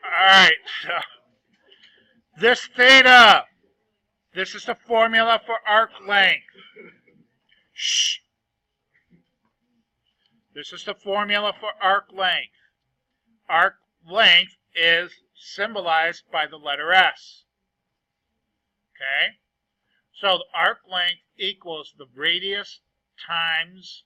Alright, so this theta, this is the formula for arc length. Shh. This is the formula for arc length. Arc length is symbolized by the letter S. Okay? So the arc length equals the radius times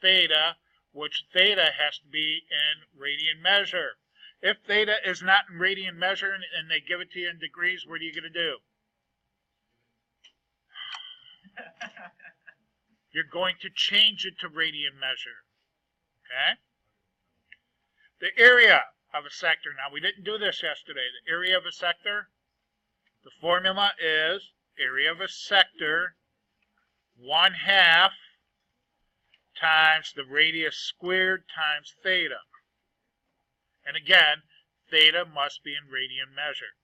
theta, which theta has to be in radian measure. If theta is not in radian measure and they give it to you in degrees, what are you going to do? You're going to change it to radian measure. Okay? The area of a sector. Now, we didn't do this yesterday. The area of a sector, the formula is area of a sector 1/2 times the radius squared times theta. And again, theta must be in radian measure.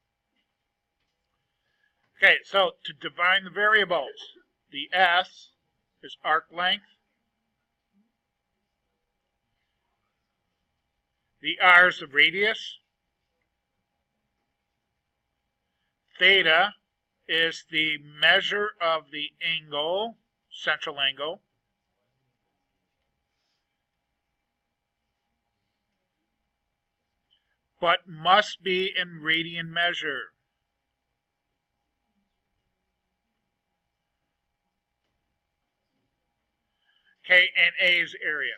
Okay, so to define the variables, the S is arc length. The R is the radius. Theta is the measure of the angle, central angle. But must be in radian measure. Okay, and A is area.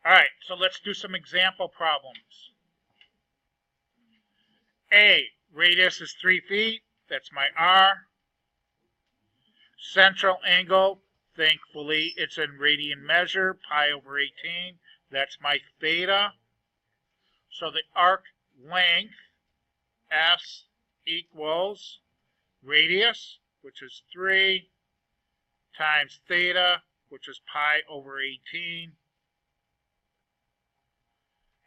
All right, so let's do some example problems. A, radius is 3 feet. That's my R. Central angle, thankfully, it's in radian measure, pi over 18. That's my theta. So the arc length, S, equals radius, which is 3, times theta, which is pi over 18.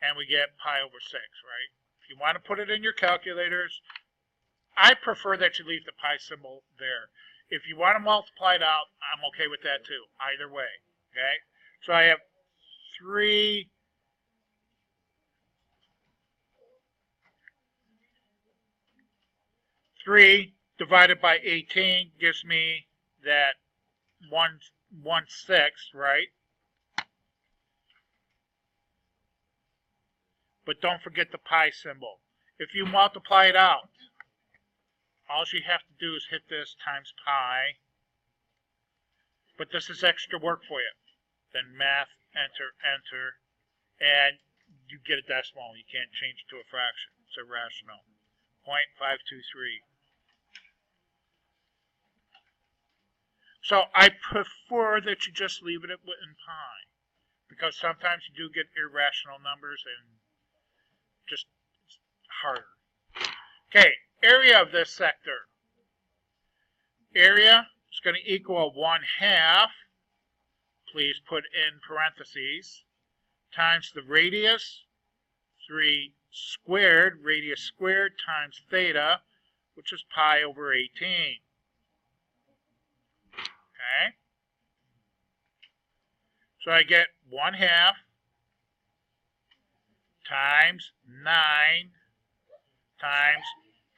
And we get pi over 6, right? If you want to put it in your calculators, I prefer that you leave the pi symbol there. If you want to multiply it out, I'm okay with that too. Either way, okay? So I have 3 divided by 18 gives me that 1/6, right? But don't forget the pi symbol. If you multiply it out, all you have to do is hit this times pi. But this is extra work for you. Then math, enter, enter, and you get a decimal. You can't change it to a fraction. It's irrational. 0.523. So I prefer that you just leave it in pi, because sometimes you do get irrational numbers and just harder. Okay, area of this sector. Area is going to equal 1/2, please put in parentheses, times the radius, 3 squared, radius squared, times theta, which is pi over 18. Okay? So I get 1/2 times 9 times,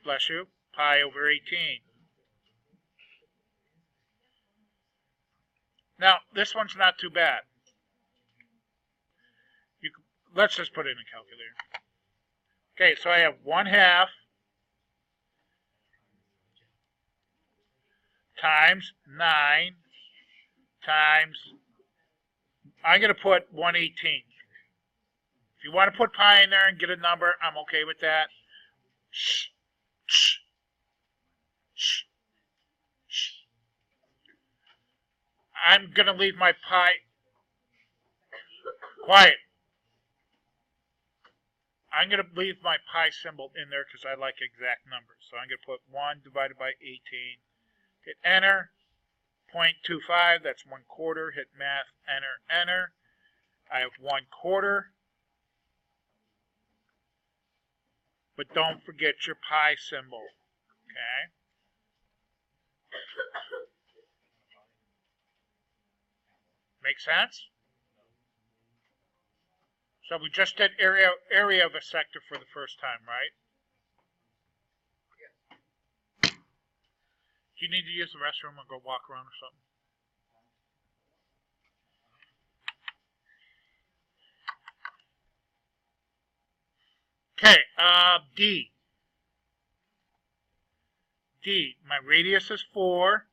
bless you, pi over 18. Now, this one's not too bad. Let's just put it in a calculator. Okay, so I have 1/2 times 9 times, I'm going to put 1/18. If you want to put pi in there and get a number, I'm okay with that. Shh. Shh. Shh. Shh. I'm going to leave my pi quiet. I'm going to leave my pi symbol in there because I like exact numbers. So I'm going to put 1 divided by 18. Hit enter. 0.25, that's 1/4. Hit math, enter, enter. I have 1/4. But don't forget your pi symbol. Okay? Make sense? So we just did area of a sector for the first time, right? Do you need to use the restroom or go walk around or something? Okay, D. D, my radius is 4.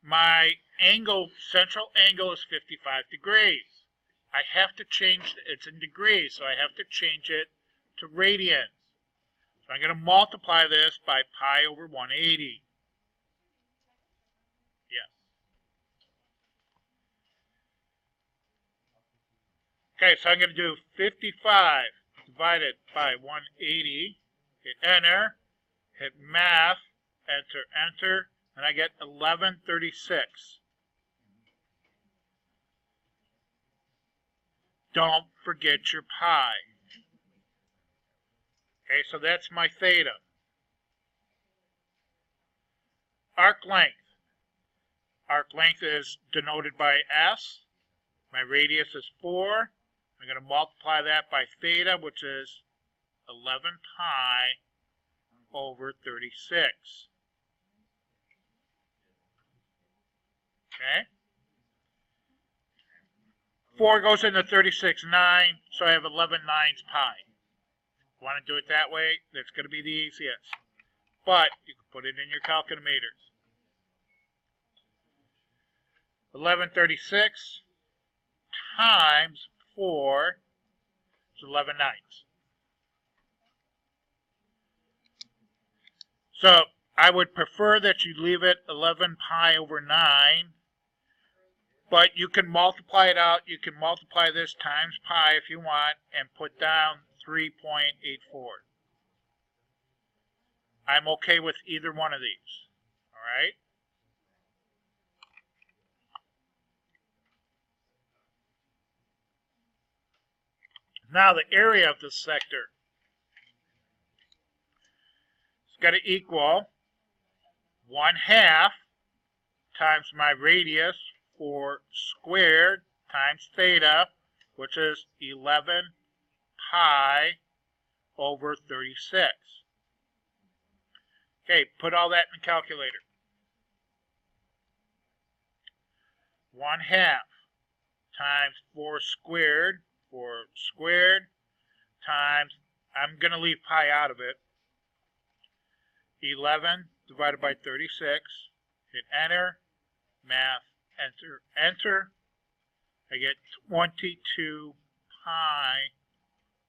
My angle, central angle is 55 degrees. I have to change, it's in degrees, so I have to change it to radians. So I'm going to multiply this by pi over 180. Yes. Okay, so I'm going to do 55 divided by 180. Hit enter. Hit math. Enter, enter. And I get 1136. Don't forget your pi. Okay, so that's my theta. Arc length. Arc length is denoted by S. My radius is 4. I'm going to multiply that by theta, which is 11 pi over 36. Okay? 4 goes into 36, 9, so I have 11 nines pi. Want to do it that way? That's going to be the easiest. But you can put it in your calculators. 1136 times 4 is 11 nines. So I would prefer that you leave it 11 pi over 9, but you can multiply it out. You can multiply this times pi if you want and put down 3.84. I'm okay with either one of these. All right? Now the area of the sector is going to equal 1/2 times my radius for squared times theta, which is 11 pi over 36. Okay, put all that in the calculator. 1/2 times 4 squared times, I'm going to leave pi out of it, 11 divided by 36, hit enter, math, enter, enter, I get 22 pi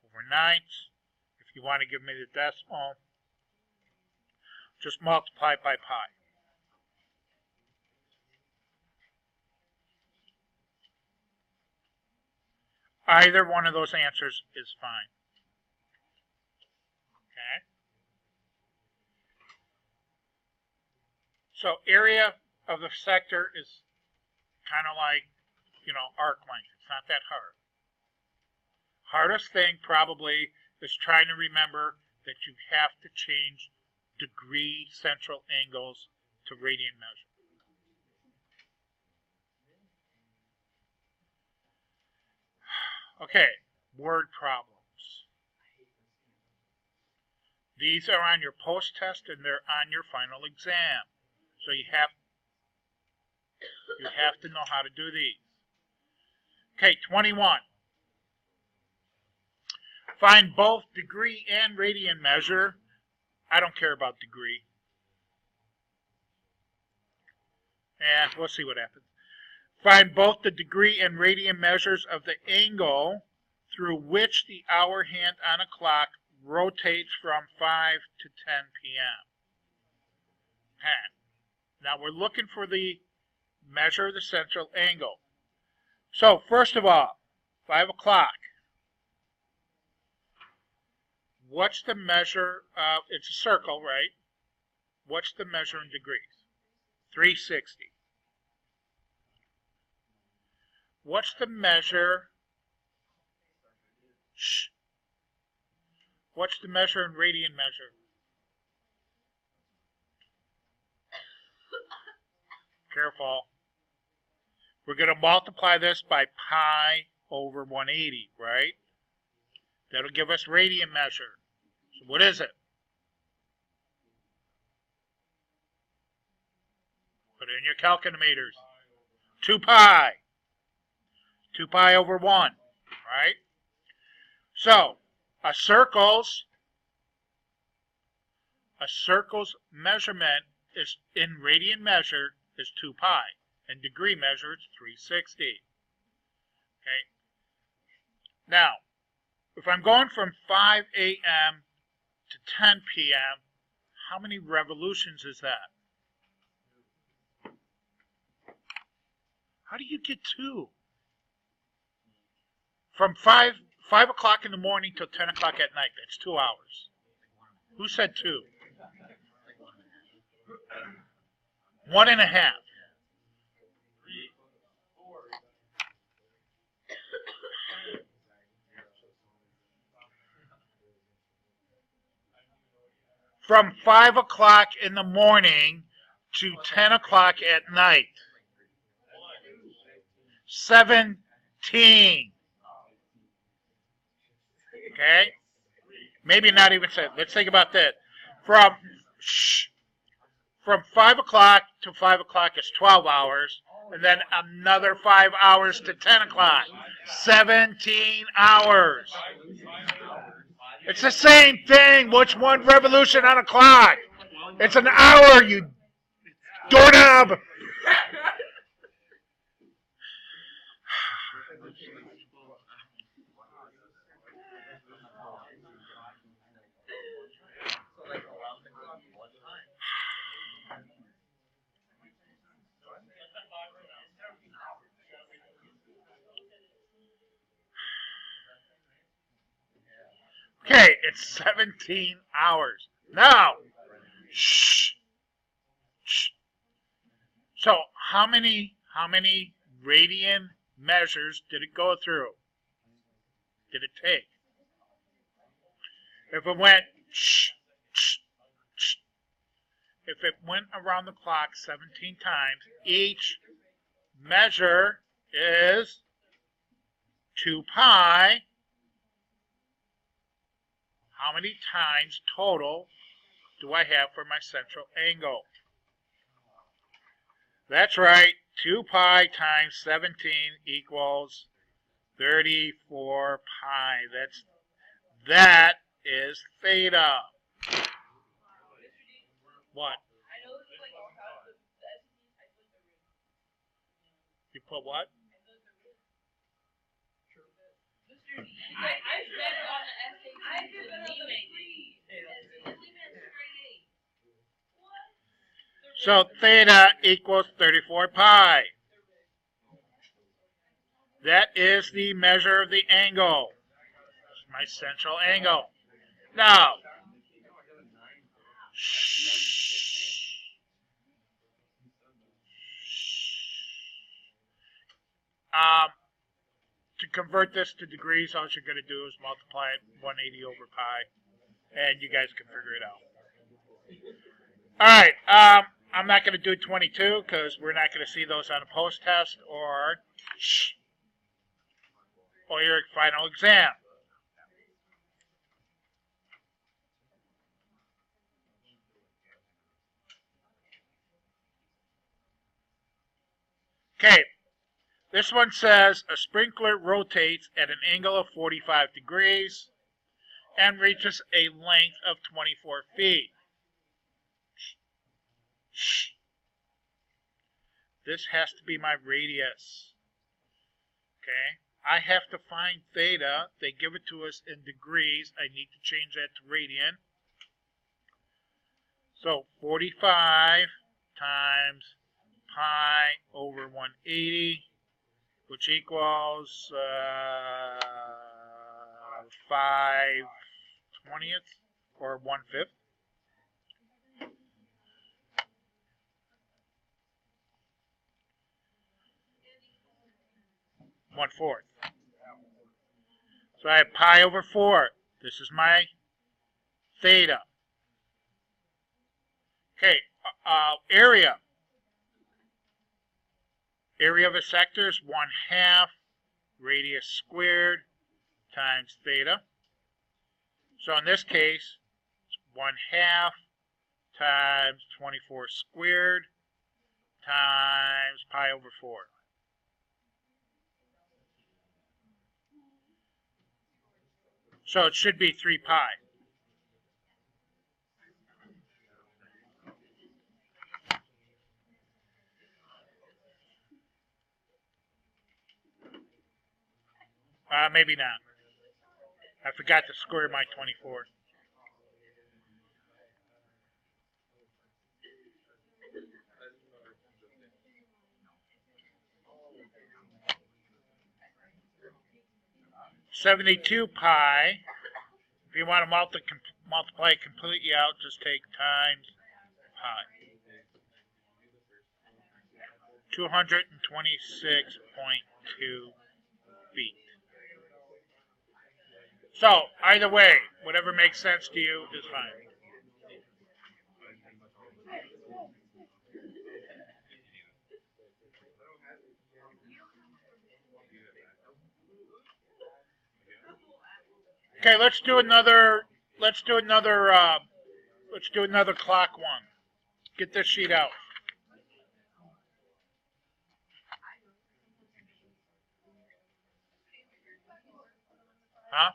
over 9. If you want to give me the decimal, just multiply by pi. Either one of those answers is fine. Okay? So area of the sector is kind of like, arc length. It's not that hard. Hardest thing probably is trying to remember that you have to change degree central angles to radian measure. Okay, word problems. These are on your post-test and they're on your final exam. So you have to know how to do these. Okay, 21. Find both degree and radian measure. I don't care about degree. And we'll see what happens. Find both the degree and radian measures of the angle through which the hour hand on a clock rotates from 5 to 10 p.m. Okay. Now we're looking for the measure of the central angle. So first of all, 5 o'clock. What's the measure of, it's a circle, right? What's the measure in degrees? 360. What's the measure? Shh. What's the measure in radian measure? Careful. We're going to multiply this by pi over 180, right? That'll give us radian measure. So what is it? Put it in your calculators. 2 pi. 2 pi over 1, right? So, a circle's measurement is in radian measure is 2 pi. In degree measure, it's 360. Okay. Now, if I'm going from 5 a.m. to 10 p.m., how many revolutions is that? How do you get 2? From 5 o'clock in the morning till 10 o'clock at night, that's 2 hours. Who said 2? 1.5. From 5 o'clock in the morning to 10 o'clock at night. 17. Okay? Maybe not even 7. Let's think about that. From 5 o'clock to 5 o'clock is 12 hours. And then another 5 hours to 10 o'clock. 17 hours. It's the same thing. What's one revolution on a clock? It's an hour, you doorknob. Okay, it's 17 hours. Now, so how many radian measures did it go through? Did it take? If it went around the clock 17 times, each measure is 2 pi. How many times total do I have for my central angle? That's right, 2 pi times 17 equals 34 pi. That is theta. What? You put what? So theta equals 34 pi. That is the measure of the angle. That's my central angle. Now, to convert this to degrees, all you're going to do is multiply it 180 over pi, and you guys can figure it out. All right, I'm not going to do 22 because we're not going to see those on a post test or your final exam. Okay, this one says a sprinkler rotates at an angle of 45 degrees and reaches a length of 24 feet. This has to be my radius. Okay, I have to find theta. They give it to us in degrees. I need to change that to radian. So 45 times pi over 180, which equals 5/20 or 1/5. One-fourth. So I have pi over 4. This is my theta. Okay, area. area of a sector is 1/2 radius squared times theta. So in this case, it's 1/2 times 24 squared times pi over 4. So it should be 3 pi. Maybe not. I forgot to square my 24. $72 pi. If you want to multiply it completely out, just take times pi. 226.2 feet. So, either way, whatever makes sense to you is fine. Okay, let's do another clock one. Get this sheet out. Huh?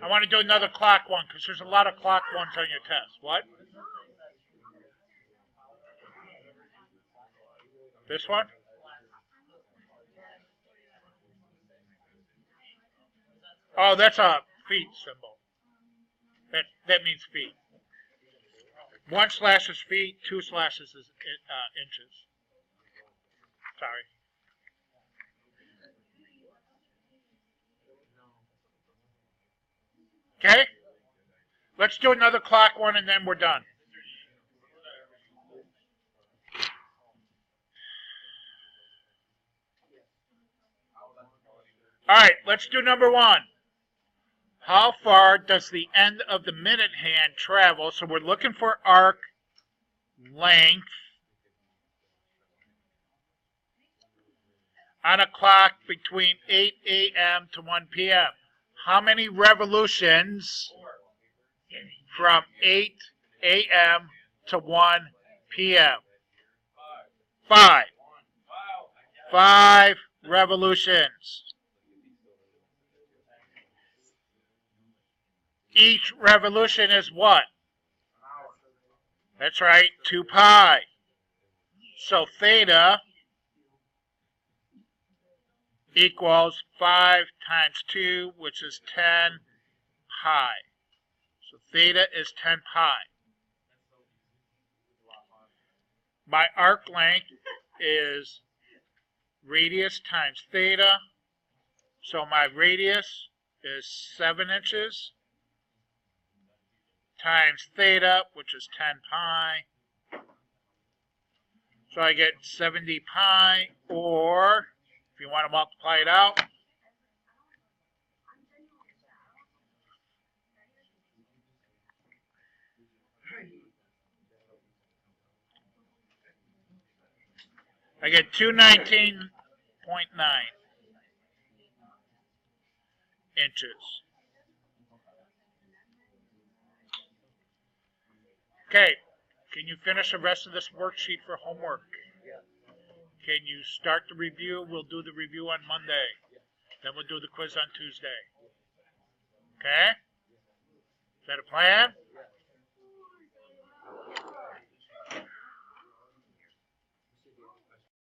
I want to do another clock one because there's a lot of clock ones on your test. What? This one? Oh, that's a feet symbol. That means feet. 1 slash is feet, 2 slashes is inches. Sorry. Okay? Let's do another clock one and then we're done. Alright, let's do number 1. How far does the end of the minute hand travel? So we're looking for arc length on a clock between 8 a.m. to 1 p.m. How many revolutions from 8 a.m. to 1 p.m.? 5. 5 revolutions. Each revolution is what? That's right, 2 pi. So theta equals 5 times 2, which is 10 pi. So theta is 10 pi. My arc length is radius times theta. So my radius is 7 inches times theta, which is 10 pi. So I get 70 pi, or if you want to multiply it out, I get 219.9 inches. Okay, can you finish the rest of this worksheet for homework? Can you start the review? We'll do the review on Monday. Then we'll do the quiz on Tuesday. Okay? Is that a plan?